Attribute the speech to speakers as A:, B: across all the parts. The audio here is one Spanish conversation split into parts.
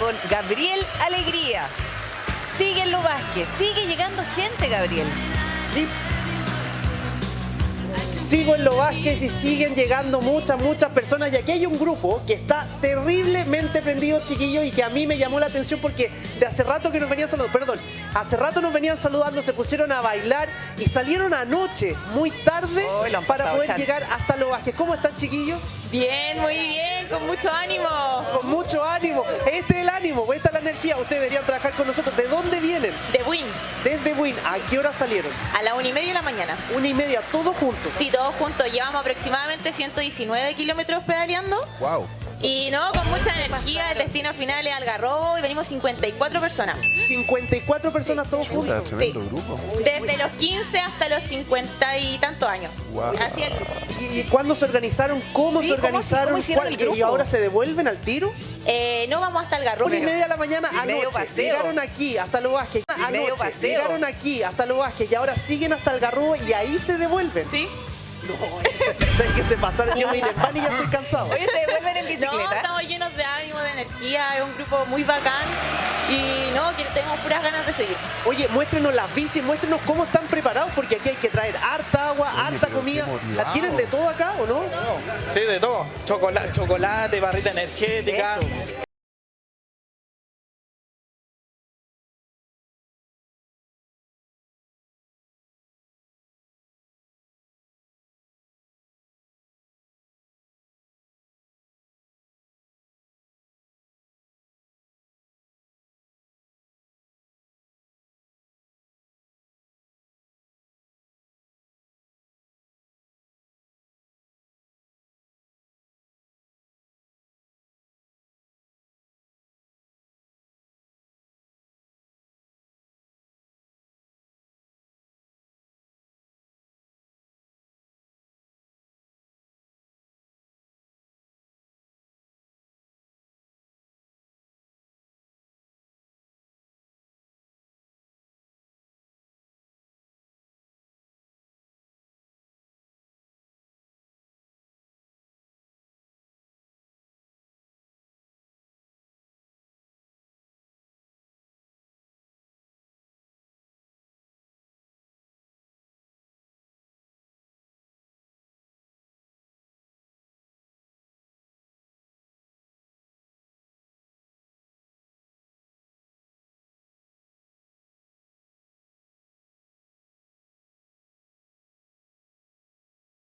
A: con Gabriel Alegría. Sigue en Lo Vázquez, sigue llegando gente, Gabriel.
B: Sí. Sigo en Lo Vázquez y siguen llegando muchas personas. Y aquí hay un grupo que está terriblemente prendido, chiquillos, y que a mí me llamó la atención porque de hace rato que nos venían saludando, hace rato nos venían saludando, se pusieron a bailar y salieron anoche, muy tarde, para poder llegar hasta Lo Vázquez. ¿Cómo están, chiquillos?
C: Bien, muy bien, con mucho ánimo.
B: Con mucho ánimo. Este es el ánimo, esta es la energía. Ustedes deberían trabajar con nosotros. ¿De dónde vienen?
C: De Buin.
B: Desde Buin. ¿A qué hora salieron?
C: A la 1:30 de la mañana.
B: 1:30, todos juntos.
C: Sí, todos juntos. Llevamos aproximadamente 119 kilómetros pedaleando.
D: Wow.
C: Y no, con mucha energía. El destino final es Algarrobo y venimos 54 personas.
B: 54 personas todos juntos.
D: Tremendo grupo.
C: Desde los 15 hasta los 50 y tantos años.
D: Wow.
C: Así es.
B: ¿Y cuándo se organizaron? ¿Cómo se organizaron?
A: ¿Cómo hicieron el grupo?
B: ¿Y ahora se devuelven al tiro?
C: No vamos hasta Algarrobo.
B: 1:30 de la mañana
A: medio
B: anoche.
A: paseo.
B: Llegaron aquí hasta Lo Vázquez.
A: medio
B: Anoche.
A: paseo.
B: Llegaron aquí hasta Lo Vázquez y ahora siguen hasta Algarrobo y ahí se devuelven.
C: Sí.
B: No, sé que se pasaron. Yo vine en pan y ya estoy cansado.
A: Oye, ¿se devuelven en
C: No,
A: bicicleta?
C: estamos llenos de ánimo, de energía. Es un grupo muy bacán. Y no, que tenemos puras ganas de seguir.
B: Oye, muéstrenos las bicis, muéstrenos cómo están preparados, porque aquí hay que traer harta agua, harta
D: pero
B: comida.
D: qué motivado.
B: ¿Tienen de todo acá o no?
E: Sí, de todo. Chocolate, barrita energética.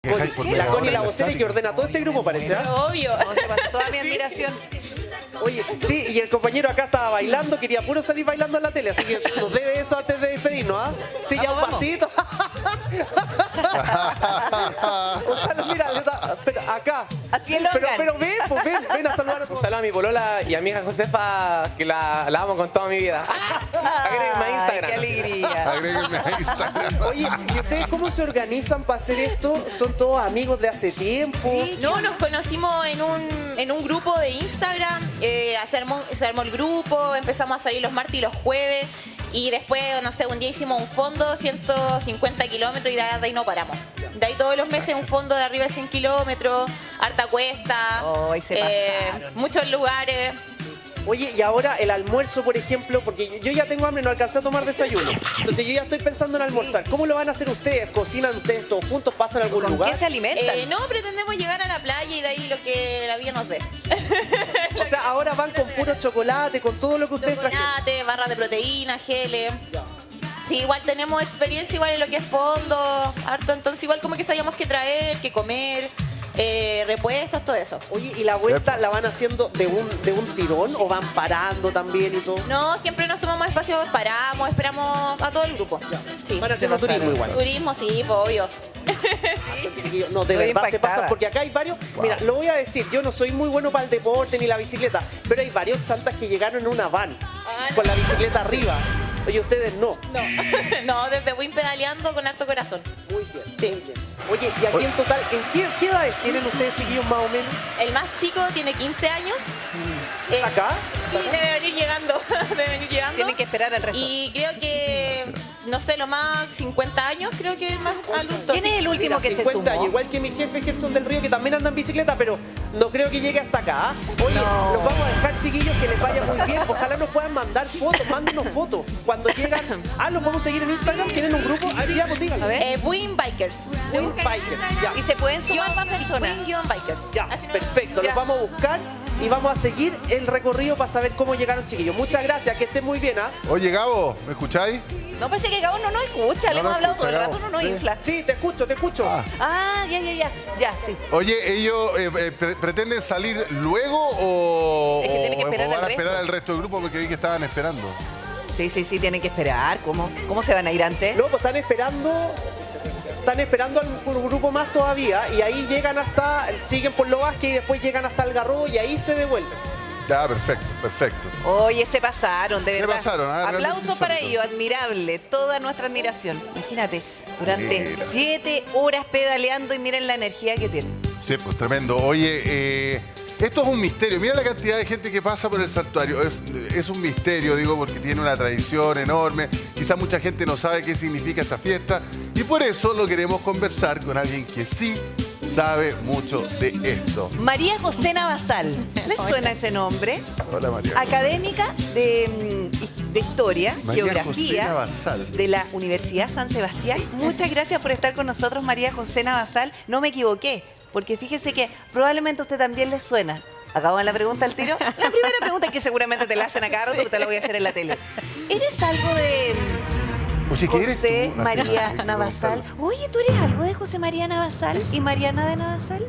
A: Eso.
B: La Connie la vocera que ordena todo este grupo, parece, ¿ah?
C: Obvio.
A: No, se pasó toda mi admiración.
B: Oye, sí, y el compañero acá estaba bailando, quería puro salir bailando en la tele, así que nos debe eso antes de despedirnos, ¿ah? Sí, ya un
A: Vamos.
B: pasito. Gonzalo, mira, pero acá.
A: Así es,
B: pero ven, pues ven a saludar a tu...
F: Un saludo a mi polola y a mi hija Josefa, que la amo con toda mi vida. Agréguenme a
A: Ay,
F: Instagram.
A: qué alegría.
D: Agréguenme a Instagram.
B: Oye, ¿y ustedes cómo se organizan para hacer esto? ¿Son todos amigos de hace tiempo?
C: No, nos conocimos en un grupo de Instagram, se armó el grupo, empezamos a salir los martes y los jueves y después, no sé, un día hicimos un fondo, 150 kilómetros y de ahí no paramos. De ahí todos los meses un fondo de arriba de 100 kilómetros, harta cuesta,
A: Ay, se pasaron.
C: muchos lugares.
B: Oye, y ahora el almuerzo, por ejemplo, porque yo ya tengo hambre, no alcancé a tomar desayuno. Entonces yo ya estoy pensando en almorzar. ¿Cómo lo van a hacer ustedes? ¿Cocinan ustedes todos juntos? ¿Pasan a algún
A: ¿Con
B: lugar?
A: qué se alimentan?
C: No, pretendemos llegar a la playa y de ahí lo que la vida nos dé.
B: O sea, ahora van con puro chocolate, con todo lo que ustedes trajeron.
C: Chocolate, barras de proteína, geles. Sí, igual tenemos experiencia igual en lo que es fondo, harto, entonces igual como que sabíamos qué traer, qué comer, repuestos, todo eso.
B: Oye, ¿y la vuelta la van haciendo de un tirón o van parando también y todo?
C: No, siempre nos tomamos espacio, paramos, esperamos a todo el grupo. Sí.
B: Van haciendo turismo igual.
C: Turismo, sí, pues, obvio.
B: No, de
A: Estoy
B: verdad se
A: impactada.
B: pasan, porque acá hay varios. Mira, lo voy a decir, yo no soy muy bueno para el deporte ni la bicicleta, pero hay varios chantas que llegaron en una van con la bicicleta arriba. Oye, ustedes no.
C: No, desde Win pedaleando con harto corazón.
B: Muy bien.
C: Sí.
B: Muy bien. Oye, y aquí en total, ¿en qué edades tienen ustedes, chiquillos, más o menos?
C: El más chico tiene 15 años.
B: ¿Acá?
C: Sí, debe venir llegando. Debe venir llegando.
A: Tienen que esperar al resto.
C: Y creo que no sé, lo más 50 años, creo que es más adulto.
A: ¿Quién es el último
B: Mira,
A: que se
B: 50
A: sumó?
B: años, igual que mi jefe Gerson del Río, que también anda en bicicleta, pero no creo que llegue hasta acá. ¿Ah? Oye,
A: No.
B: los vamos a dejar, chiquillos, que les vaya muy bien. Ojalá nos puedan mandar fotos, mándenos fotos. Cuando llegan, los podemos seguir en Instagram, ¿tienen un grupo? Ah, ya, pues díganlo.
A: A ver.
C: Buin Bikers.
B: Win Bikers, ya.
A: Y se pueden sumar más personas.
C: Buin-Bikers.
B: Ya, perfecto,
A: Ya.
B: los vamos a buscar y vamos a seguir el recorrido para saber cómo llegaron, chiquillos. Muchas gracias, que estén muy bien, ¿ah?
D: Oye, Gabo, ¿me escucháis?
A: No, parece que Gabo no nos escucha, le
D: No
A: hemos
D: nos
A: hablado todo el
D: escucha,
A: rato,
D: Gabo.
A: no nos
D: Sí.
A: infla.
B: Sí, te escucho, te escucho.
A: Ah, ya, sí.
D: Oye, ¿ellos pretenden salir luego o,
A: Es que tienen que esperar
D: o van
A: al
D: a esperar
A: resto.
D: al resto del grupo? Porque vi que estaban esperando.
A: Sí, tienen que esperar. ¿Cómo se van a ir antes?
B: No, pues están esperando al grupo más todavía y ahí llegan siguen por Lo Vázquez y después llegan hasta Algarrobo y ahí se devuelven.
D: Ya, perfecto.
A: Oye, se pasaron, de
D: Se
A: verdad.
D: pasaron, realmente
A: Aplausos para
D: insólito.
A: ellos, admirable, toda nuestra admiración. Imagínate, durante
D: Mira.
A: 7 horas pedaleando y miren la energía que tienen.
D: Sí, pues tremendo. Oye, esto es un misterio. Mira la cantidad de gente que pasa por el santuario. Es un misterio, digo, porque tiene una tradición enorme. Quizá mucha gente no sabe qué significa esta fiesta. Y por eso lo queremos conversar con alguien que sí sabe mucho de esto.
A: María José Navasal, ¿les suena ese nombre?
D: Hola, María.
A: Académica de Historia,
D: María José
A: Geografía
D: Navasal.
A: de la Universidad San Sebastián. Muchas gracias por estar con nosotros, María José Navasal. No me equivoqué, porque fíjese que probablemente a usted también le suena. ¿Acaban la pregunta al tiro? La primera pregunta que seguramente te la hacen a cada rato, pero te la voy a hacer en la tele. ¿Eres algo de
D: Oye, ¿qué eres
A: José
D: tú?
A: María
D: Así,
A: Navasal?
D: preguntarlo.
A: Oye, ¿tú eres algo de José María Navasal y Mariana de Navasal?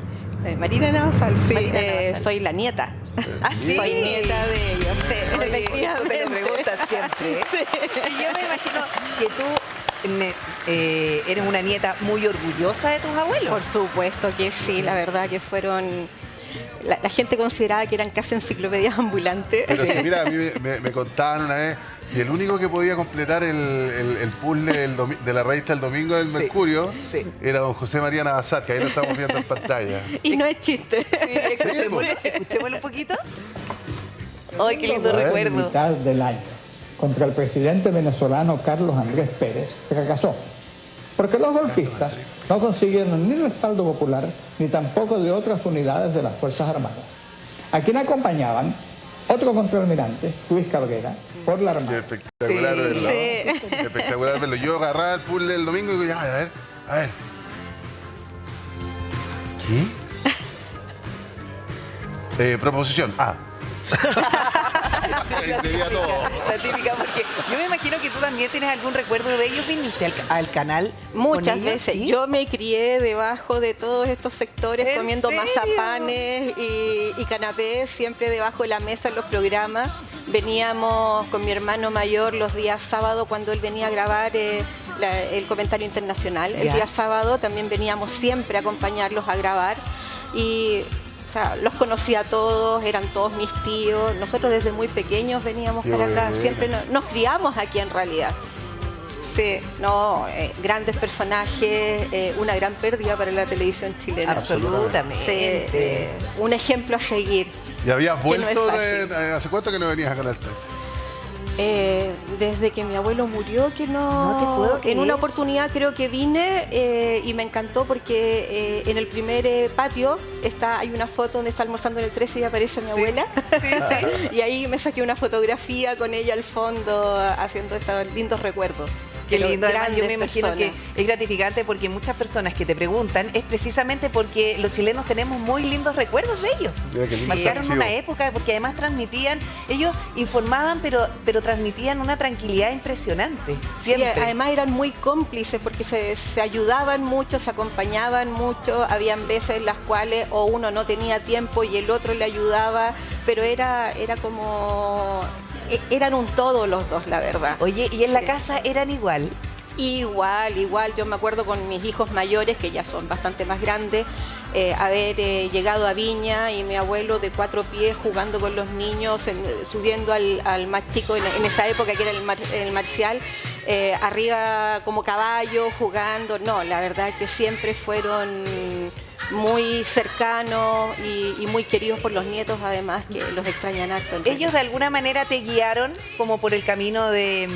G: Marina Navasal, sí,
A: Marina Navasal.
G: soy la nieta.
A: ¿Ah, sí?
G: Soy nieta de ellos. Sí,
A: Oye, tú te lo
G: efectivamente.
A: preguntas siempre. ¿Eh? Y yo me imagino que tú eres una nieta muy orgullosa de tus abuelos.
G: Por supuesto que sí, la verdad que fueron... La gente consideraba que eran casi enciclopedias ambulantes.
D: Pero sí, mira, a mí me contaban una vez, y el único que podía completar el puzzle de la revista El Domingo del Mercurio
A: sí.
D: era don José María Navasal, que ahí lo estamos viendo en pantalla.
G: Y no es chiste.
A: Escuchémoslo un poquito. Ay, qué lindo
H: En
A: recuerdo.
H: mitad del año, contra el presidente venezolano Carlos Andrés Pérez, fracasó. Porque los golpistas no consiguieron ni respaldo popular, ni tampoco de otras unidades de las Fuerzas Armadas. A quien acompañaban otro contraalmirante, Luis Cabrera, por la
D: Qué
H: Armada.
D: espectacular verlo.
G: Sí.
D: Espectacular verlo. Yo agarraba el puzzle del domingo y digo, ya, a ver. ¿Qué? Proposición A. Ahí sería todo.
A: La típica, porque yo me imagino que tú también tienes algún recuerdo de ellos. ¿Viniste al canal?
G: Muchas
A: con ellos?
G: veces.
A: ¿Sí?
G: Yo me crié debajo de todos estos sectores
A: ¿En
G: comiendo
A: serio?
G: mazapanes y canapés, siempre debajo de la mesa en los programas. Veníamos con mi hermano mayor los días sábados cuando él venía a grabar el comentario internacional. El
A: Ya.
G: día sábado también veníamos siempre a acompañarlos a grabar y... O sea, los conocía a todos, eran todos mis tíos. Nosotros desde muy pequeños veníamos
D: Qué
G: para acá,
D: buena.
G: siempre nos criamos aquí en realidad. Sí, no, grandes personajes, una gran pérdida para la televisión chilena.
A: Absolutamente.
G: Sí, un ejemplo a seguir.
D: ¿Y habías
G: Que no es
D: vuelto
G: fácil.
D: hace cuánto que no venías a Canal 13?
G: Desde que mi abuelo murió, que
A: No te puedo creer.
G: en una oportunidad creo que vine y me encantó porque en el primer patio hay una foto donde está almorzando en el 13 y aparece mi abuela. Y ahí me saqué una fotografía con ella al fondo haciendo estos lindos recuerdos.
A: Qué
G: de
A: lindo, además yo
G: grandes
A: me imagino que
G: personas.
A: es gratificante porque muchas personas que te preguntan es precisamente porque los chilenos tenemos muy lindos recuerdos de ellos.
D: Mira qué lindo
A: Marcaron
D: archivo.
A: una época porque además transmitían, ellos informaban pero transmitían una tranquilidad impresionante. Siempre.
G: Sí, además eran muy cómplices porque se ayudaban mucho, se acompañaban mucho. Habían veces en las cuales o uno no tenía tiempo y el otro le ayudaba, pero era como... Eran un todo los dos, la verdad.
A: Oye, ¿y en la
G: Sí.
A: casa eran igual?
G: Igual. Yo me acuerdo con mis hijos mayores, que ya son bastante más grandes, haber llegado a Viña y mi abuelo de 4 pies jugando con los niños, subiendo al más chico en esa época que era el Marcial, arriba como caballo, jugando. No, la verdad que siempre fueron muy cercanos y muy queridos por los nietos, además, que los extrañan harto.
A: Ellos de alguna manera te guiaron como por el camino de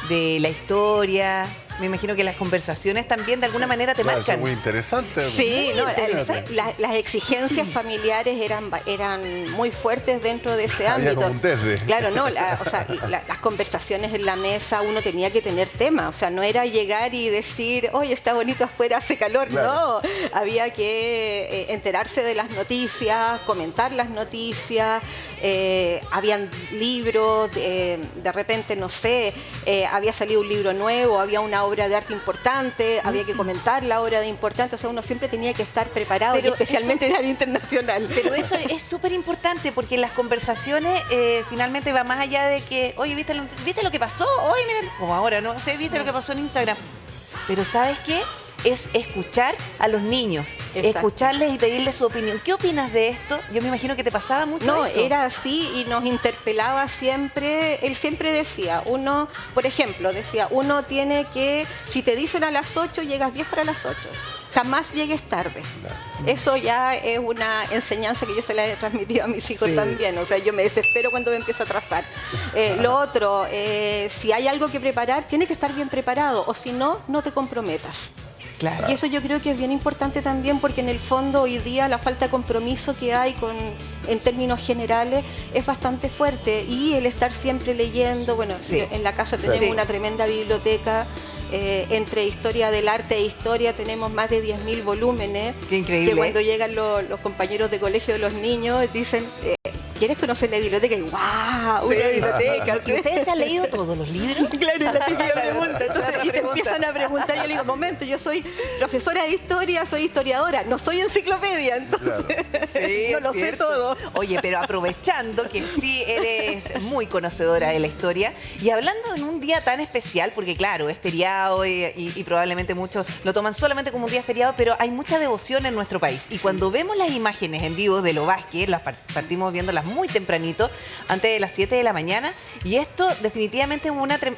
A: de la historia. Me imagino que las conversaciones también de alguna manera te
D: Claro, eso es
A: marcan.
D: muy interesante.
G: Sí, no,
D: Interesante.
G: las exigencias familiares eran muy fuertes dentro de ese
D: Había
G: ámbito.
D: como un desde.
G: Claro, no, las conversaciones en la mesa uno tenía que tener tema, o sea, no era llegar y decir, oye, está bonito afuera, hace calor,
D: Claro.
G: no, había que enterarse de las noticias, comentar las noticias, habían libros, de repente, no sé, había salido un libro nuevo, había una obra de arte importante, había que comentar la obra de importante, o sea, uno siempre tenía que estar preparado,
A: Pero
G: y especialmente en el área internacional.
A: Pero eso es súper importante porque en las conversaciones finalmente va más allá de que, oye, ¿viste lo que pasó? Oye, mira, como ahora, ¿no? sé, ¿viste lo que pasó en Instagram? Pero ¿sabes qué? Es escuchar a los niños,
G: Exacto.
A: escucharles y pedirles su opinión. ¿Qué opinas de esto? Yo me imagino que te pasaba mucho
G: No,
A: eso.
G: era así y nos interpelaba siempre. Él siempre decía, uno, por ejemplo, decía, uno tiene que, si te dicen a las 8, llegas 10 para las 8. Jamás llegues tarde. Eso ya es una enseñanza que yo se la he transmitido a mis hijos también. O sea, yo me desespero cuando me empiezo a atrasar. Lo otro, si hay algo que preparar, tiene que estar bien preparado. O si no, no te comprometas.
A: Claro.
G: Y eso yo creo que es bien importante también porque en el fondo hoy día la falta de compromiso que hay en términos generales es bastante fuerte y el estar siempre leyendo, bueno,
A: Sí.
G: en la casa tenemos
A: Sí.
G: una tremenda biblioteca, entre historia del arte e historia tenemos más de 10.000 volúmenes.
A: Qué increíble.
G: Que cuando llegan los compañeros de colegio de los niños dicen... ¿Quieres conocer la biblioteca? Y ¡guau! Una biblioteca.
A: ¿Y ustedes han leído todos los libros?
G: Claro, es la típica pregunta. Entonces,
A: Otra
G: y te
A: pregunta.
G: empiezan a preguntar. Yo le digo, momento, yo soy profesora de historia, soy historiadora, no soy enciclopedia, entonces
A: Sí,
G: no lo sé
A: cierto.
G: todo.
A: Oye, pero aprovechando que sí eres muy conocedora de la historia y hablando en un día tan especial, porque claro, es feriado y probablemente muchos lo toman solamente como un día feriado, pero hay mucha devoción en nuestro país. Y cuando vemos las imágenes en vivo de Lo Vázquez, las partimos viéndolas muy tempranito, antes de las 7 de la mañana, y esto definitivamente es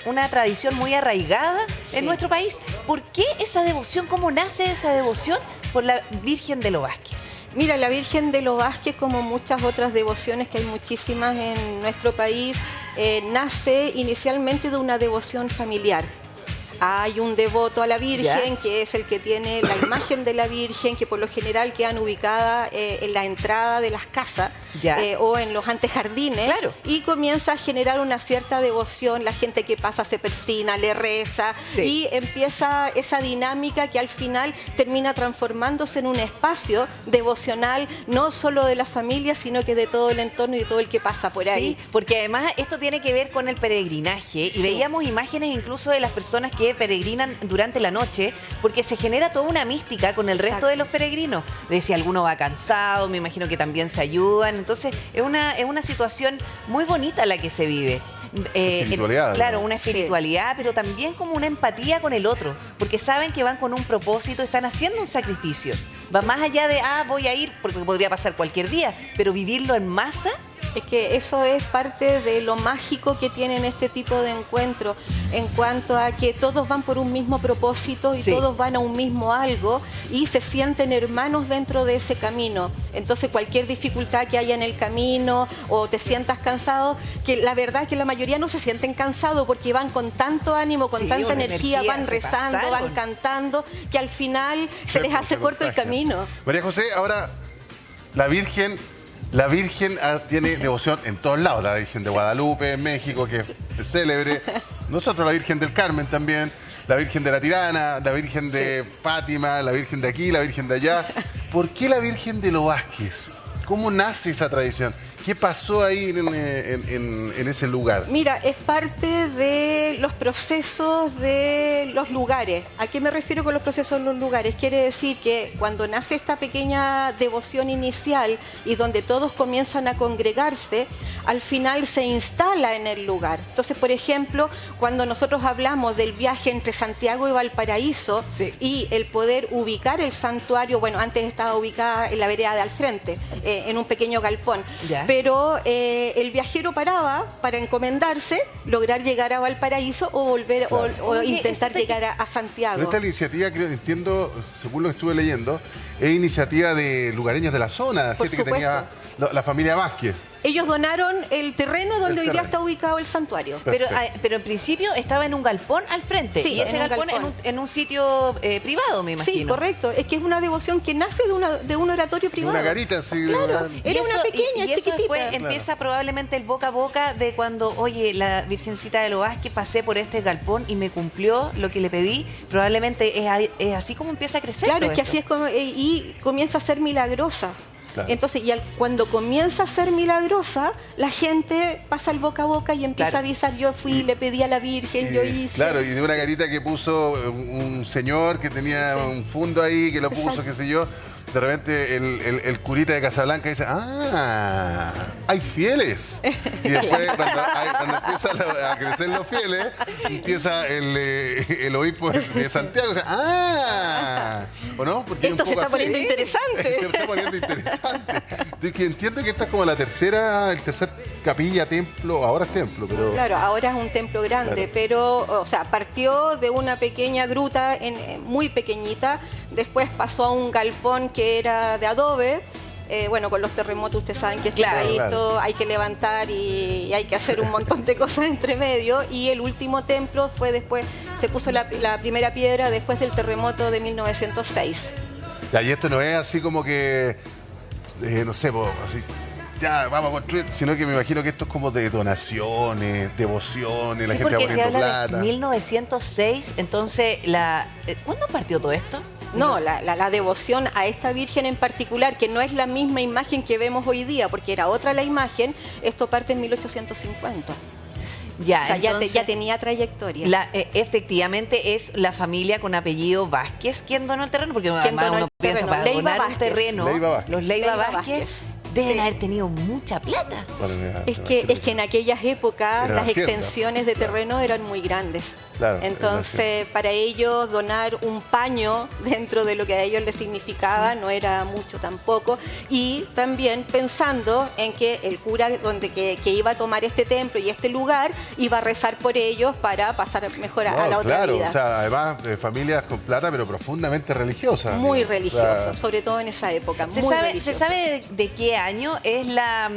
A: una tradición muy arraigada en nuestro país. ¿Por qué esa devoción? ¿Cómo nace esa devoción por la Virgen de Lo Vázquez?
G: Mira, la Virgen de Lo Vázquez, como muchas otras devociones que hay muchísimas en nuestro país, nace inicialmente de una devoción familiar. Hay un devoto a la Virgen, que es el que tiene la imagen de la Virgen, que por lo general quedan ubicadas en la entrada de las casas o en los antejardines.
A: Claro.
G: Y comienza a generar una cierta devoción. La gente que pasa se persina, le reza y empieza esa dinámica que al final termina transformándose en un espacio devocional, no solo de la familia, sino que de todo el entorno y de todo el que pasa por ahí.
A: Sí, porque además esto tiene que ver con el peregrinaje y veíamos imágenes incluso de las personas que peregrinan durante la noche porque se genera toda una mística con el resto de los peregrinos. De si alguno va cansado, me imagino que también se ayudan. Entonces es una situación muy bonita la que se vive.
D: Espiritualidad,
A: Claro,
D: ¿no?
A: una espiritualidad, pero también como una empatía con el otro, porque saben que van con un propósito, están haciendo un sacrificio. Va más allá de, voy a ir, porque podría pasar cualquier día, pero vivirlo en masa.
G: Es que eso es parte de lo mágico que tienen este tipo de encuentros, en cuanto a que todos van por un mismo propósito y todos van a un mismo algo y se sienten hermanos dentro de ese camino. Entonces cualquier dificultad que haya en el camino o te sientas cansado, que la verdad es que la mayoría no se sienten cansados porque van con tanto ánimo, con tanta
A: una
G: energía, van
A: se
G: rezando,
A: pasaron.
G: van cantando, que al final se les hace corto el camino.
D: María José, ahora la Virgen tiene devoción en todos lados. La Virgen de Guadalupe, en México, que es célebre. Nosotros la Virgen del Carmen también. La Virgen de la Tirana, la Virgen de Fátima, la Virgen de aquí, la Virgen de allá. ¿Por qué la Virgen de Lo Vázquez? ¿Cómo nace esa tradición? ¿Qué pasó ahí en ese lugar?
G: Mira, es parte de los procesos de los lugares. ¿A qué me refiero con los procesos de los lugares? Quiere decir que cuando nace esta pequeña devoción inicial y donde todos comienzan a congregarse, al final se instala en el lugar. Entonces, por ejemplo, cuando nosotros hablamos del viaje entre Santiago y Valparaíso y el poder ubicar el santuario, bueno, antes estaba ubicada en la vereda de al frente, en un pequeño galpón. Pero el viajero paraba para encomendarse, lograr llegar a Valparaíso o volver o intentar llegar a Santiago.
D: Pero esta iniciativa, creo, entiendo, según lo que estuve leyendo, es iniciativa de lugareños de la zona,
G: Por
D: gente que tenía la familia Vázquez.
G: Ellos donaron el terreno donde hoy día está ubicado el santuario.
A: Pero en principio estaba en un galpón al frente.
G: Sí,
A: y ese
G: en un
A: galpón
G: galpón.
A: en un sitio privado, me imagino.
G: Sí, correcto. Es que es una devoción que nace de un oratorio privado.
D: Una garita, sí.
G: Claro, era una pequeña,
A: y eso
G: chiquitita.
A: después empieza probablemente el boca a boca de cuando, oye, la Virgencita de los Vázquez, pasé por este galpón y me cumplió lo que le pedí. Probablemente es así como empieza a crecer.
G: Claro,
A: todo
G: es que
A: esto.
G: así es como... y comienza a ser milagrosa.
D: Claro.
G: Entonces, cuando comienza a ser milagrosa, la gente pasa el boca a boca y empieza a avisar, yo fui, le pedí a la Virgen, yo hice...
D: Claro, y de una carita que puso un señor que tenía un fondo ahí, que lo puso,
G: Exacto.
D: qué sé yo. De repente el curita de Casablanca dice, hay fieles. Y después cuando empiezan a crecer los fieles, empieza el obispo de Santiago, dice, ¿o no? Porque
G: Esto
D: un
G: se
D: poco
G: está
D: así.
G: poniendo interesante.
D: Se está poniendo interesante. Entonces, que entiendo que esta es como el tercer capilla, templo, ahora es templo, pero...
G: Claro, ahora es un templo grande, pero, o sea, partió de una pequeña gruta muy pequeñita, después pasó a un galpón que era de adobe. Bueno, con los terremotos ustedes saben que ese país todo hay que levantar y hay que hacer un montón de cosas entre medio. Y el último templo fue después, se puso la primera piedra después del terremoto de 1906.
D: Ya, y esto no es así como que, no sé, así, ya vamos a construir, sino que me imagino que esto es como de donaciones, devociones, la
A: Sí,
D: gente va
A: porque se
D: poniendo
A: habla
D: plata.
A: de 1906, entonces, ¿cuándo partió todo esto?
G: No, la devoción a esta Virgen en particular, que no es la misma imagen que vemos hoy día, porque era otra la imagen, esto parte en 1850.
A: Ya,
G: O sea,
A: entonces,
G: ya tenía trayectoria.
A: efectivamente es la familia con apellido Vázquez quien donó el terreno, porque además
G: donó
A: uno
G: el
A: piensa
G: terreno?
A: para
G: Leiva
A: donar un
G: Vázquez.
A: terreno,
D: Leiva Vázquez.
A: los Leiva
G: Leiva
A: Vázquez
G: Vázquez.
A: deben
G: Sí.
A: haber tenido mucha plata.
G: Es que en aquellas épocas
D: Era
G: las
D: hacienda.
G: extensiones de terreno eran muy grandes.
D: Claro,
G: Entonces, para ellos donar un paño dentro de lo que a ellos les significaba no era mucho tampoco. Y también pensando en que el cura que iba a tomar este templo y este lugar iba a rezar por ellos para pasar mejor a la otra
D: claro,
G: vida.
D: o sea, además familias con plata, pero profundamente religiosas.
G: Muy
D: digamos.
G: religioso,
D: O sea,
G: sobre todo en esa época.
A: ¿Se
G: muy
A: sabe
G: religioso.
A: de qué año es la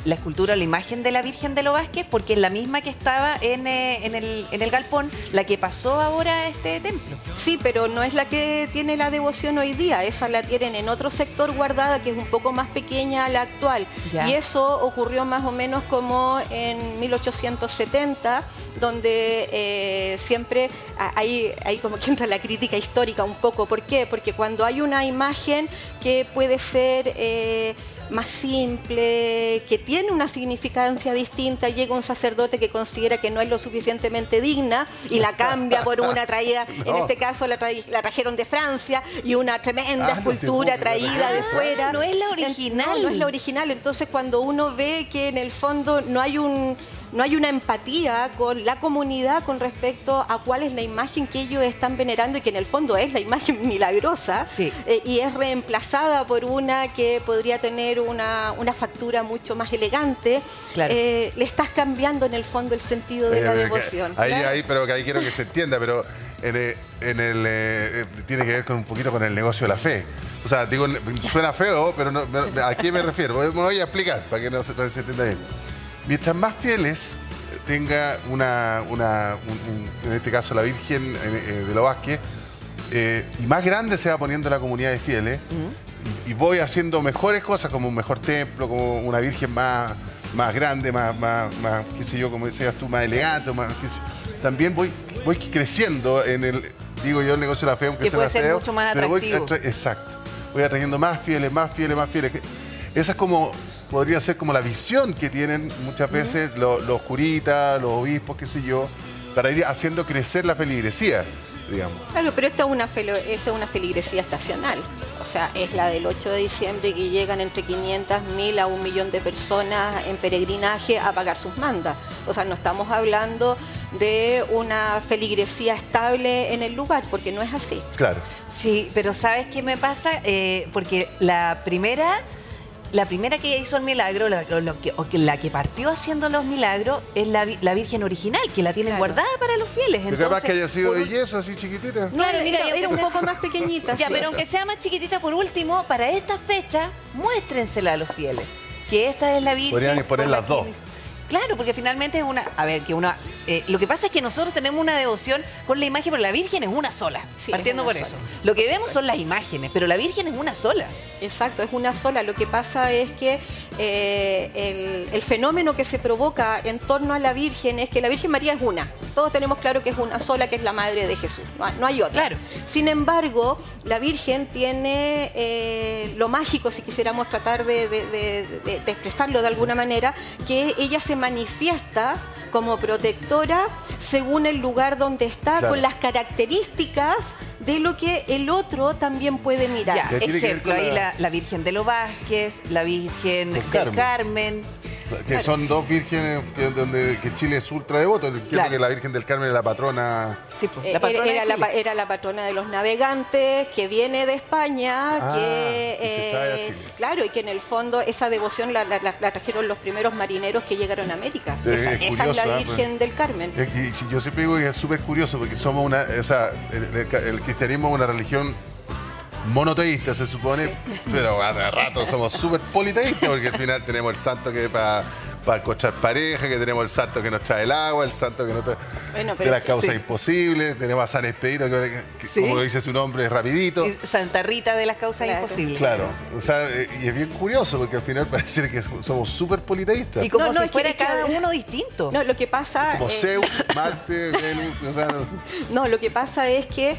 A: escultura o la imagen de la Virgen de los Vázquez? Porque es la misma que estaba en el galpón, la que pasó ahora a este templo.
G: Sí, pero no es la que tiene la devoción hoy día. Esa la tienen en otro sector guardada que es un poco más pequeña a la actual.
A: Ya.
G: Y eso ocurrió más o menos como en 1870, donde siempre hay como que entra la crítica histórica un poco. ¿Por qué? Porque cuando hay una imagen que puede ser más simple, que tiene una significancia distinta, llega un sacerdote que considera que no es lo suficientemente digna y la cambia por una traída, en este caso la trajeron de Francia, y una tremenda escultura traída de fuera.
A: No es la original.
G: No es la original. Entonces, cuando uno ve que en el fondo no hay una empatía con la comunidad con respecto a cuál es la imagen que ellos están venerando y que en el fondo es la imagen milagrosa,
A: Sí.
G: Y es reemplazada por una que podría tener una factura mucho más elegante,
A: Claro.
G: le estás cambiando en el fondo el sentido de la devoción.
D: Pero que ahí quiero que se entienda, pero tiene que ver con un poquito con el negocio de la fe. O sea, digo, suena feo, pero ¿a qué me refiero? Me voy a explicar para que para que se entienda bien. Mientras más fieles tenga en este caso la Virgen de los Vázquez, y más grande se va poniendo la comunidad de fieles, y voy haciendo mejores cosas, como un mejor templo, como una Virgen más grande, más qué sé yo, como decías tú, más elegante, también voy creciendo en el negocio de la fe, aunque
A: Que
D: sea
A: puede ser
D: feo,
A: mucho más
D: pero
A: atractivo.
D: Exacto. Voy atrayendo más fieles. Esa es podría ser como la visión que tienen muchas veces los curitas, los obispos, qué sé yo, para ir haciendo crecer la feligresía, digamos.
G: Claro, pero esta es una feligresía estacional. O sea, es la del 8 de diciembre que llegan entre 500.000 a 1 millón de personas en peregrinaje a pagar sus mandas. O sea, no estamos hablando de una feligresía estable en el lugar, porque no es así.
D: Claro.
A: Sí, pero ¿sabes qué me pasa? Porque la primera que hizo el milagro, la que partió haciendo los milagros, es la Virgen original, que la tienen
G: Claro.
A: guardada para los fieles.
D: Pero capaz
A: Entonces,
D: que haya sido
A: por
D: de yeso, así chiquitita.
G: No,
A: Claro, mira,
G: era un
A: aunque
G: poco
A: sea-
G: más pequeñita.
A: Ya,
G: sí.
A: pero aunque sea más chiquitita, por último, para esta fecha, muéstrensela a los fieles. que esta es la Virgen.
D: Podrían poner las dos.
A: Claro, porque finalmente es una... A ver, que una... lo que pasa es que nosotros tenemos una devoción con la imagen, pero la Virgen es una sola,
G: Sí,
A: partiendo
G: es una
A: por eso.
G: sola.
A: Lo que vemos son las imágenes, pero la Virgen es una sola.
G: Exacto, es una sola. Lo que pasa es que el fenómeno que se provoca en torno a la Virgen es que la Virgen María es una. Todos tenemos claro que es una sola, que es la Madre de Jesús. No hay otra.
A: Claro.
G: Sin embargo, la Virgen tiene lo mágico, si quisiéramos tratar de expresarlo de alguna manera, que ella se manifiesta como protectora según el lugar donde está,
D: Claro.
G: con las características de lo que el otro también puede mirar.
A: Ya,
D: Que tiene que ver
A: ejemplo,
D: con
A: ahí
D: la-
A: la Virgen de los Vázquez, la Virgen
D: Del
A: del Carmen.
D: Que son dos vírgenes que Chile es ultra devoto. Entiendo
A: Claro.
D: que la Virgen del Carmen es la patrona.
A: Sí, pues, la patrona
G: Era,
A: de Chile.
G: era la patrona de los navegantes, que viene de España,
D: Ah,
G: que
D: y se trae a Chile.
G: claro, y que en el fondo esa devoción la trajeron los primeros marineros que llegaron a América. Esa es la
D: curioso,
G: Virgen del Carmen.
D: Y si yo siempre digo que es súper curioso porque somos una. O sea, el cristianismo es una religión monoteísta, se supone, pero hace rato somos súper politeístas porque al final tenemos el santo que para encontrar pareja, que tenemos el santo que nos trae el agua, el santo que nos trae
G: Bueno,
D: de
G: pero-
D: las causas
A: sí.
D: imposibles, tenemos a San Expedito que
A: Sí.
D: como lo dice su nombre, es rapidito.
A: Y Santa Rita de las causas
G: Claro.
A: imposibles.
D: Claro, o sea, y es bien curioso porque al final parece que somos súper politeístas.
A: Y como
G: No,
A: si
G: es que-
A: fuera
G: es que-
A: cada uno distinto.
G: No, lo que pasa
D: Como Zeus, Marte, Venus, o sea,
G: no, lo que pasa es que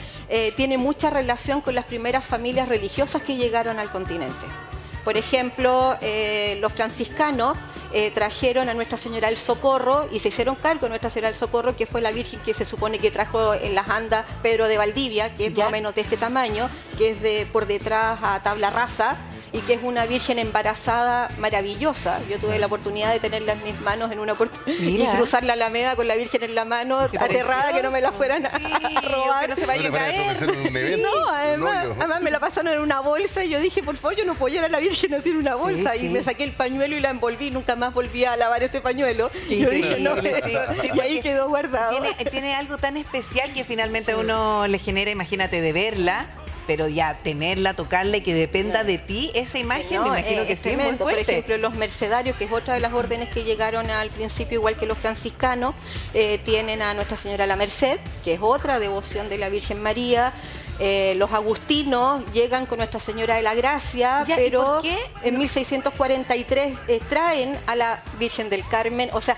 G: tiene mucha relación con las primeras familias religiosas que llegaron al continente. Por ejemplo, los franciscanos trajeron a Nuestra Señora del Socorro y se hicieron cargo de Nuestra Señora del Socorro, que fue la Virgen que se supone que trajo en las andas Pedro de Valdivia, que es
A: Ya.
G: más o menos de este tamaño, que es de por detrás a tabla rasa, y que es una Virgen embarazada maravillosa. Yo tuve la oportunidad de tenerla en mis manos en una oportunidad y
A: Mira.
G: cruzar la Alameda con la Virgen en la mano,
A: Qué
G: aterrada que no me la
A: precioso.
G: fueran a
A: Sí,
G: robar.
A: que no se vaya
D: ¿no
A: a
D: te parece
A: caer.
D: ofrecer un evento?
G: No,
D: Un hoyo.
G: además me la pasaron en una bolsa y yo dije, por favor, yo no puedo ir a la Virgen, no tiene una bolsa.
A: Sí,
G: Y
A: sí.
G: me saqué el pañuelo y la envolví, nunca más volví a lavar ese pañuelo.
A: Qué
G: Yo dije, no,
A: increíble, sí.
G: y ahí quedó guardado.
A: Tiene algo tan especial que finalmente a uno le genera, imagínate, de verla, pero ya tenerla, tocarla y que dependa de ti esa imagen,
G: No,
A: me imagino que
G: es
A: sí es muy
G: tremendo. Por
A: fuerte.
G: ejemplo, los mercedarios, que es otra de las órdenes que llegaron al principio, igual que los franciscanos, tienen a Nuestra Señora la Merced, que es otra devoción de la Virgen María. Los agustinos llegan con Nuestra Señora de la Gracia,
A: Ya, ¿y
G: pero
A: por qué?
G: en 1643 traen a la Virgen del Carmen, o sea,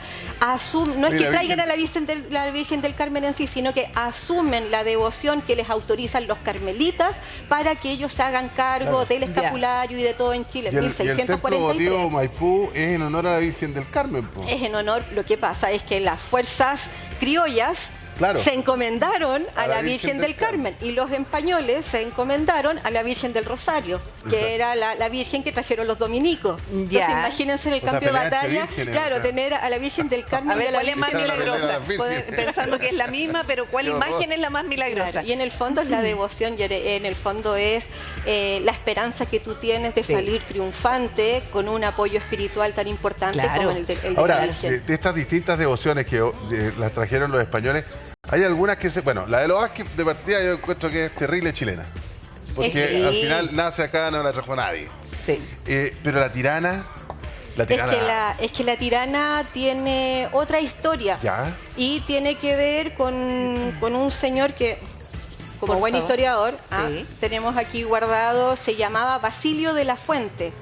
G: no es
D: Y
G: que
D: la
G: traigan
D: Virgen-
G: a la Virgen del Carmen en sí, sino que asumen la devoción que les autorizan los carmelitas para que ellos se hagan cargo del escapulario y de todo en Chile.
D: Y
G: En
D: el templo
G: 1643.
D: votivo Maipú es en honor a la Virgen del Carmen. Po.
G: Es en honor, lo que pasa es que las fuerzas criollas
D: Claro.
G: se encomendaron a la Virgen del Carmen y los españoles se encomendaron a la Virgen del Rosario, que
D: Exacto.
G: era la Virgen que trajeron los dominicos.
A: Ya.
G: Entonces imagínense en el
D: O sea,
G: campo de
D: pelear entre
G: batalla,
D: vírgenes,
G: claro,
D: o sea.
G: tener a la Virgen del Carmen
A: A
G: y
A: ver,
G: a la
A: ¿cuál es más
G: Virgen
D: Echar a
G: del
D: perder a
A: milagrosa?
D: la Virgen.
A: Pensando que es la misma, pero ¿cuál
D: Qué horror.
A: imagen es la más milagrosa?
G: Claro, y en el fondo es la devoción y en el fondo es la esperanza que tú tienes de
A: Sí.
G: salir triunfante con un apoyo espiritual tan importante
A: Claro.
G: como el de
D: Ahora,
G: la Virgen.
D: de estas distintas devociones que las trajeron los españoles, hay algunas que bueno, la de los Vázquez de partida yo encuentro que es terrible chilena. Porque
A: Sí.
D: al final nace acá, no la trajo nadie.
A: Sí.
D: Pero la tirana.
G: Es que la tirana tiene otra historia
D: Ya.
G: y tiene que ver con un señor que, como
A: Por
G: buen
A: favor.
G: historiador,
A: Sí.
G: tenemos aquí guardado, se llamaba Basilio de la Fuente.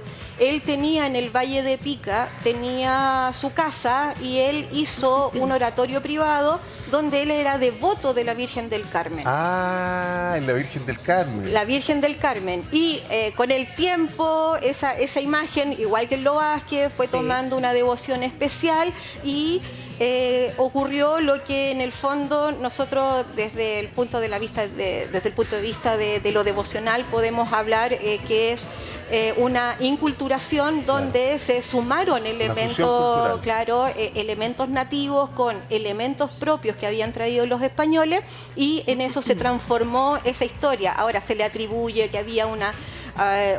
G: Él tenía en el Valle de Pica, tenía su casa y él hizo un oratorio privado donde él era devoto de la Virgen del Carmen.
D: Ah, en la Virgen del Carmen.
G: La Virgen del Carmen. Y con el tiempo, esa imagen, igual que en Lo Vázquez, fue tomando una devoción especial y ocurrió lo que en el fondo nosotros desde el punto de vista de lo devocional podemos hablar que es una inculturación donde se sumaron elementos,
D: cultural.
G: elementos nativos con elementos propios que habían traído los españoles y en eso se transformó esa historia. Ahora se le atribuye que había una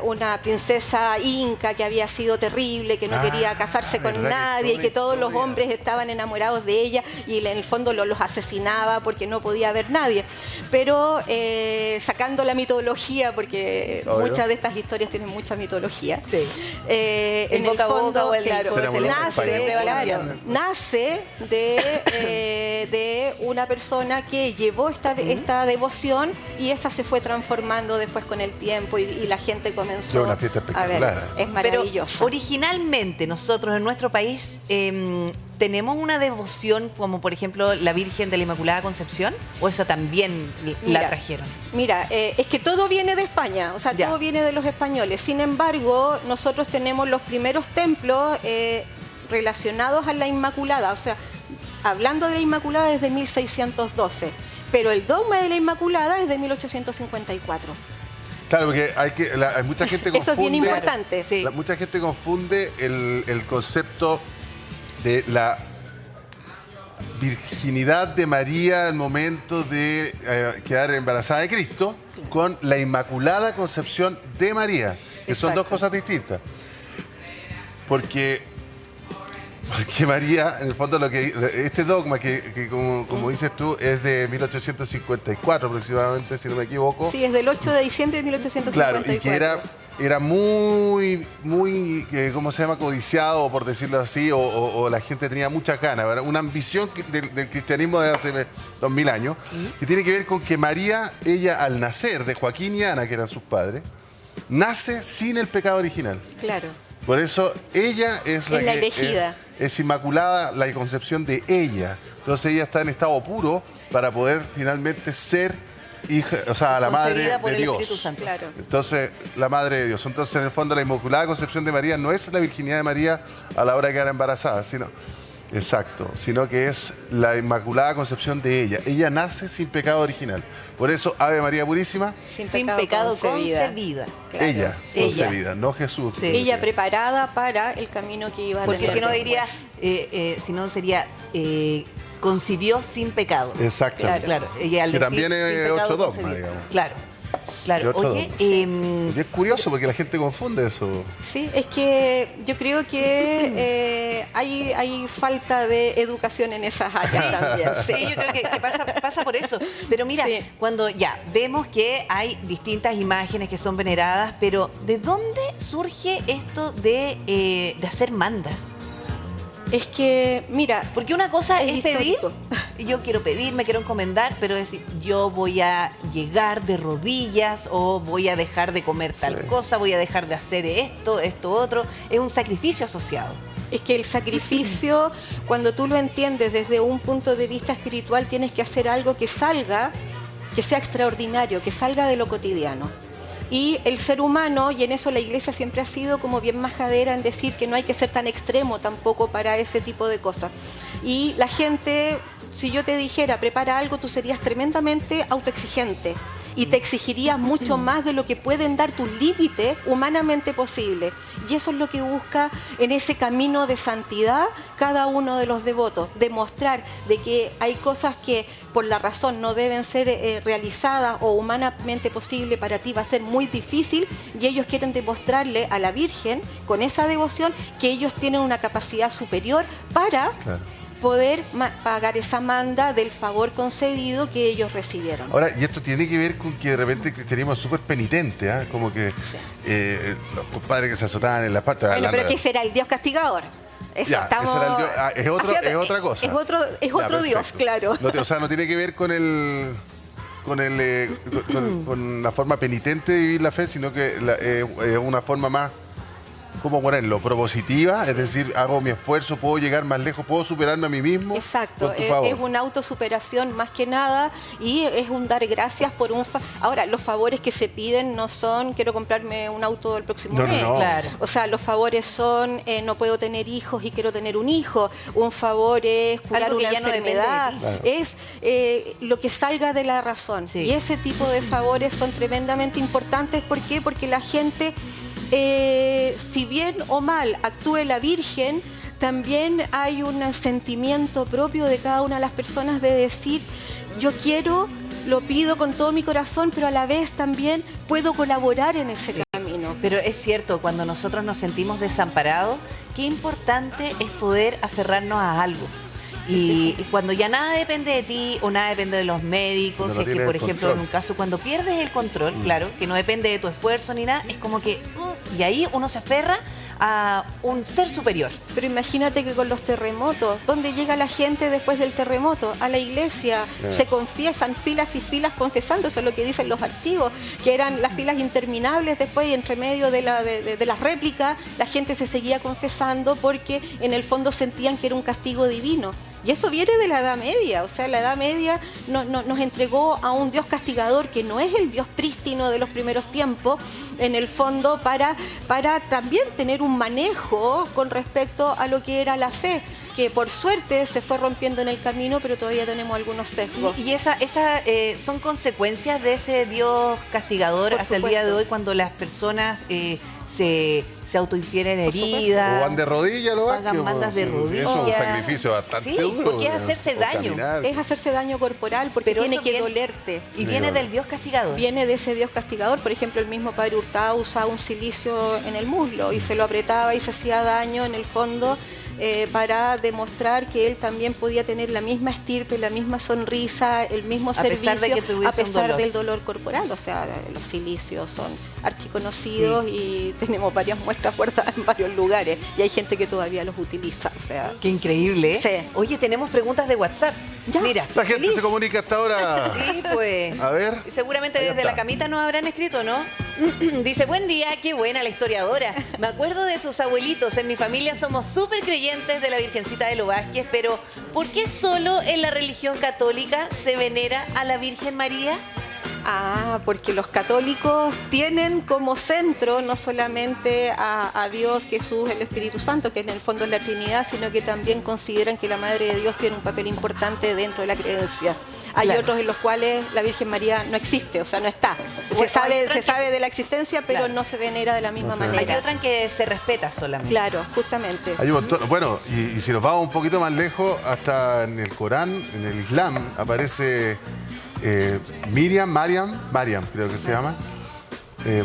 G: una princesa inca que había sido terrible, que no quería casarse con nadie y que todos los hombres estaban enamorados de ella y en el fondo los asesinaba porque no podía haber nadie. Pero sacando la mitología, porque muchas de estas historias tienen mucha mitología, en el fondo, nace de una persona que llevó esta devoción y esa se fue transformando después con el tiempo y la gente comenzó
D: una fiesta
G: a ver.
D: espectacular.
G: Es maravilloso.
A: Pero originalmente nosotros en nuestro país tenemos una devoción como por ejemplo la Virgen de la Inmaculada Concepción, o esa también la trajeron.
G: Mira, es que todo viene de España, o sea, todo viene de los españoles. Sin embargo, nosotros tenemos los primeros templos relacionados a la Inmaculada, o sea, hablando de la Inmaculada desde 1612, pero el dogma de la Inmaculada es de 1854.
D: Claro, porque hay mucha gente que confunde...
G: Eso es bien importante. Sí.
D: Mucha gente confunde el concepto de la virginidad de María al momento de quedar embarazada de Cristo con la Inmaculada Concepción de María, que son dos cosas distintas. Porque María, en el fondo, este dogma que como dices tú, es de 1854 aproximadamente, si no me equivoco.
G: Sí, es del 8 de diciembre de 1854.
D: Claro, y que era muy, ¿cómo se llama? Codiciado, por decirlo así, o la gente tenía muchas ganas, ¿verdad? Una ambición del cristianismo de hace 2000 años, que tiene que ver con que María, ella al nacer de Joaquín y Ana, que eran sus padres, nace sin el pecado original.
G: Claro.
D: Por eso ella es la
G: elegida.
D: Es inmaculada la concepción de ella. Entonces ella está en estado puro para poder finalmente ser hija, o sea, la madre
A: por
D: de
A: el
D: Dios.
A: Espíritu Santo.
G: Claro.
D: Entonces, la madre de Dios. Entonces, en el fondo, la Inmaculada Concepción de María no es la virginidad de María a la hora de quedar embarazada, sino que es la Inmaculada Concepción de ella. Ella nace sin pecado original. Por eso, Ave María Purísima,
A: sin pecado concebida.
G: Claro.
D: Ella concebida, no Jesús.
A: Sí.
G: Ella preparada para el camino que iba a
A: Porque
G: tener.
A: si no diría, sería concibió sin pecado.
D: Exactamente.
A: Claro. Ella, al
D: Que
A: decir,
D: también es
A: sin pecado
D: otro dogma,
A: concebido.
D: digamos.
A: Claro. Oye,
D: Y es curioso porque la gente confunde eso.
G: Sí, es que yo creo que hay falta de educación en esas áreas también.
A: sí, yo creo que pasa por eso. Pero mira, cuando ya vemos que hay distintas imágenes que son veneradas, pero ¿de dónde surge esto de hacer mandas?
G: Es que, mira,
A: porque una cosa es pedir,
G: histórico.
A: yo quiero pedir, me quiero encomendar, pero decir, yo voy a llegar de rodillas o voy a dejar de comer tal cosa, voy a dejar de hacer esto, otro, es un sacrificio asociado.
G: Es que el sacrificio, cuando tú lo entiendes desde un punto de vista espiritual, tienes que hacer algo que salga, que sea extraordinario, que salga de lo cotidiano. Y el ser humano, y en eso la Iglesia siempre ha sido como bien majadera en decir que no hay que ser tan extremo tampoco para ese tipo de cosas. Y la gente, si yo te dijera, prepara algo, tú serías tremendamente autoexigente y te exigirías mucho más de lo que pueden dar tus límites humanamente posible. Y eso es lo que busca en ese camino de santidad cada uno de los devotos, demostrar de que hay cosas que por la razón no deben ser realizadas o humanamente posible para ti va a ser muy difícil, y ellos quieren demostrarle a la Virgen con esa devoción que ellos tienen una capacidad superior para poder pagar esa manda del favor concedido que ellos recibieron.
D: Ahora, y esto tiene que ver con que de repente el cristianismo es súper penitente, ¿eh? Como que los compadres que se azotaban en las patas.
G: Bueno, pero ¿qué será? ¿El Dios castigador? Eso
D: ya,
G: estamos...
D: ese era el Dios. Es otra cosa.
G: Es otro Dios, claro.
D: No, o sea, no tiene que ver con con la forma penitente de vivir la fe, sino que es una forma más, ¿cómo ponerlo? Propositiva, es decir, hago mi esfuerzo, puedo llegar más lejos, puedo superarme a mí mismo.
G: Exacto,
D: con tu favor.
G: Es una autosuperación más que nada, y es un dar gracias por un Ahora, los favores que se piden no son quiero comprarme un auto el próximo mes.
D: No.
A: Claro.
G: O sea, los favores son no puedo tener hijos y quiero tener un hijo. Un favor es curar
A: algo que
G: una
A: ya no depende de
G: enfermedad.
A: ti.
D: Claro.
G: Es lo que salga de la razón.
A: Sí.
G: Y ese tipo de favores son tremendamente importantes. ¿Por qué? Porque la gente... si bien o mal actúe la Virgen, también hay un sentimiento propio de cada una de las personas de decir, yo quiero, lo pido con todo mi corazón, pero a la vez también puedo colaborar en ese camino.
A: Pero es cierto, cuando nosotros nos sentimos desamparados, qué importante es poder aferrarnos a algo. Y cuando ya nada depende de ti o nada depende de los médicos, si es que, por ejemplo, en un caso, cuando pierdes el control, claro, que no depende de tu esfuerzo ni nada, es como que, y ahí uno se aferra a un ser superior.
G: Pero imagínate que con los terremotos, ¿dónde llega la gente después del terremoto? A la iglesia, se confiesan filas y filas confesando, eso es lo que dicen los archivos, que eran las filas interminables después y entre medio de las réplicas, la gente se seguía confesando porque en el fondo sentían que era un castigo divino. Y eso viene de la Edad Media, o sea, la Edad Media nos entregó a un Dios castigador que no es el Dios prístino de los primeros tiempos, en el fondo para también tener un manejo con respecto a lo que era la fe, que por suerte se fue rompiendo en el camino, pero todavía tenemos algunos sesgos.
A: Y esa son consecuencias de ese Dios castigador
G: Por
A: hasta
G: supuesto.
A: el día de hoy, cuando las personas se autoinfieren heridas.
D: O van de rodillas, lo
A: pagan mandas de rodillas.
D: Eso es un sacrificio bastante
A: Sí,
D: duro.
A: porque es hacerse
D: O
A: daño.
D: caminar.
G: Es hacerse daño corporal porque
A: Pero
G: tiene
A: eso
G: que
A: viene-
G: dolerte.
A: Y viene del Dios castigador.
G: Viene de ese Dios castigador. Por ejemplo, el mismo Padre Hurtado usaba un silicio en el muslo y se lo apretaba y se hacía daño en el fondo para demostrar que él también podía tener la misma estirpe, la misma sonrisa, el mismo servicio,
A: pesar de que tuviese
G: a
A: un
G: pesar
A: dolor.
G: del dolor corporal. O sea, los silicios son archiconocidos y tenemos varias muestras guardadas en varios lugares y hay gente que todavía los utiliza. O sea,
A: Qué increíble, ¿eh?
G: Sí.
A: Oye, tenemos preguntas de WhatsApp.
G: Ya.
A: Mira,
D: La gente
A: feliz.
D: se comunica hasta ahora.
A: Sí, pues.
D: A ver.
A: Seguramente
D: Ahí
A: desde
D: está.
A: la camita nos habrán escrito, ¿no? Dice, buen día, qué buena la historiadora. Me acuerdo de sus abuelitos. En mi familia somos súper creyentes de la Virgencita de los Vázquez, pero ¿por qué solo en la religión católica se venera a la Virgen María?
G: Porque los católicos tienen como centro no solamente a Dios, Jesús, el Espíritu Santo, que en el fondo es la Trinidad, sino que también consideran que la Madre de Dios tiene un papel importante dentro de la creencia. Hay
A: Claro.
G: otros en los cuales la Virgen María no existe, o sea, no está.
A: Bueno,
G: Se
A: hay otras
G: sabe de la existencia, pero
A: Claro.
G: no se venera de la misma
D: No se
A: Hay
G: manera.
A: otra en que se respeta solamente.
G: Claro, justamente.
D: Hay un montón. Bueno, y si nos vamos un poquito más lejos, hasta en el Corán, en el Islam, aparece Mariam, creo que se llama,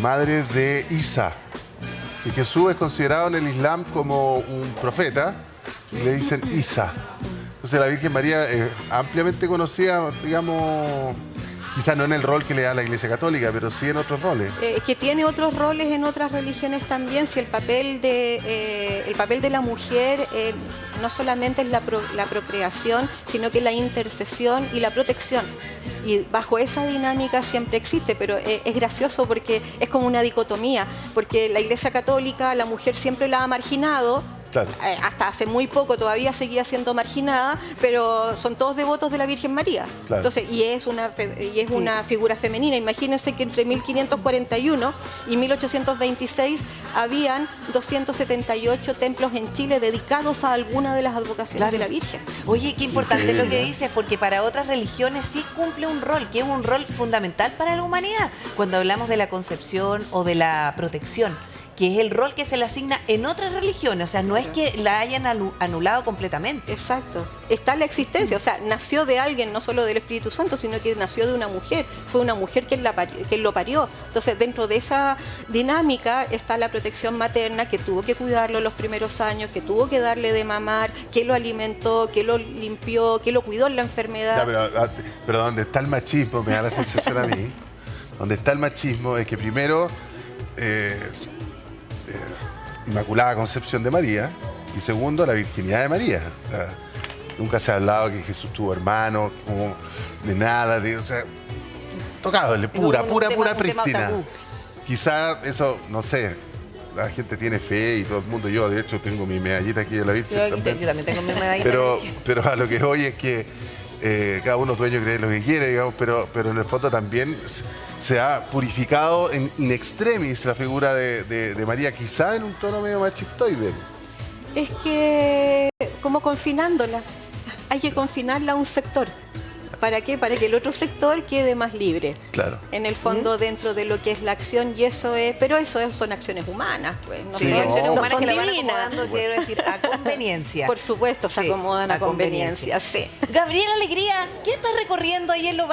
D: madre de Isa. Y Jesús es considerado en el Islam como un profeta, y le dicen Isa. Entonces la Virgen María es ampliamente conocida, digamos, quizás no en el rol que le da la Iglesia Católica, pero sí en otros roles.
G: Que tiene otros roles en otras religiones también, si el papel de la mujer no solamente es la procreación, sino que la intercesión y la protección. Y bajo esa dinámica siempre existe, pero es gracioso porque es como una dicotomía, porque la Iglesia Católica, la mujer siempre la ha marginado.
D: Claro.
G: Hasta hace muy poco todavía seguía siendo marginada, pero son todos devotos de la Virgen María.
D: Claro.
G: Entonces, y es una figura femenina. Imagínense que entre 1541 y 1826 habían 278 templos en Chile dedicados a alguna de las advocaciones
A: Claro.
G: de la Virgen.
A: Oye, qué importante
D: Increíble,
A: lo que
D: ¿eh?
A: dices, porque para otras religiones sí cumple un rol, que es un rol fundamental para la humanidad, cuando hablamos de la concepción o de la protección, que es el rol que se le asigna en otras religiones, o sea, no es que la hayan anulado completamente.
G: Exacto. Está la existencia, o sea, nació de alguien, no solo del Espíritu Santo, sino que nació de una mujer. Fue una mujer quien lo parió. Entonces, dentro de esa dinámica está la protección materna, que tuvo que cuidarlo los primeros años, que tuvo que darle de mamar, que lo alimentó, que lo limpió, que lo cuidó en la enfermedad.
D: Ya, pero donde está el machismo, me da la sensación a mí, donde está el machismo es que primero Inmaculada Concepción de María y segundo la virginidad de María. O sea, nunca se ha hablado que Jesús tuvo hermanos, como de nada, o sea, tocable, pura
A: un tema
D: prístina.
A: tabú.
D: Quizá eso, no sé, la gente tiene fe y todo el mundo, yo de hecho tengo mi medallita aquí de la Virgen
A: Yo también tengo mi medalla.
D: pero a lo que voy es que cada uno es dueño cree lo que quiere, digamos, pero en el fondo también se ha purificado in extremis la figura de María, quizá en un tono medio machistoide.
G: Es que, como confinándola, hay que confinarla a un sector. ¿Para qué? Para que el otro sector quede más libre.
D: Claro.
G: En el fondo, dentro de lo que es la acción, y eso es, pero son acciones humanas, pues. No
A: Sí,
G: son-
A: acciones
G: no
A: humanas
G: son
A: que la van
G: divinas.
A: acomodando, quiero decir, a conveniencia.
G: Por supuesto, se
A: Sí,
G: acomodan a
A: a conveniencia.
G: conveniencia, sí.
A: Gabriela Alegría, ¿qué estás recorriendo ahí en Lo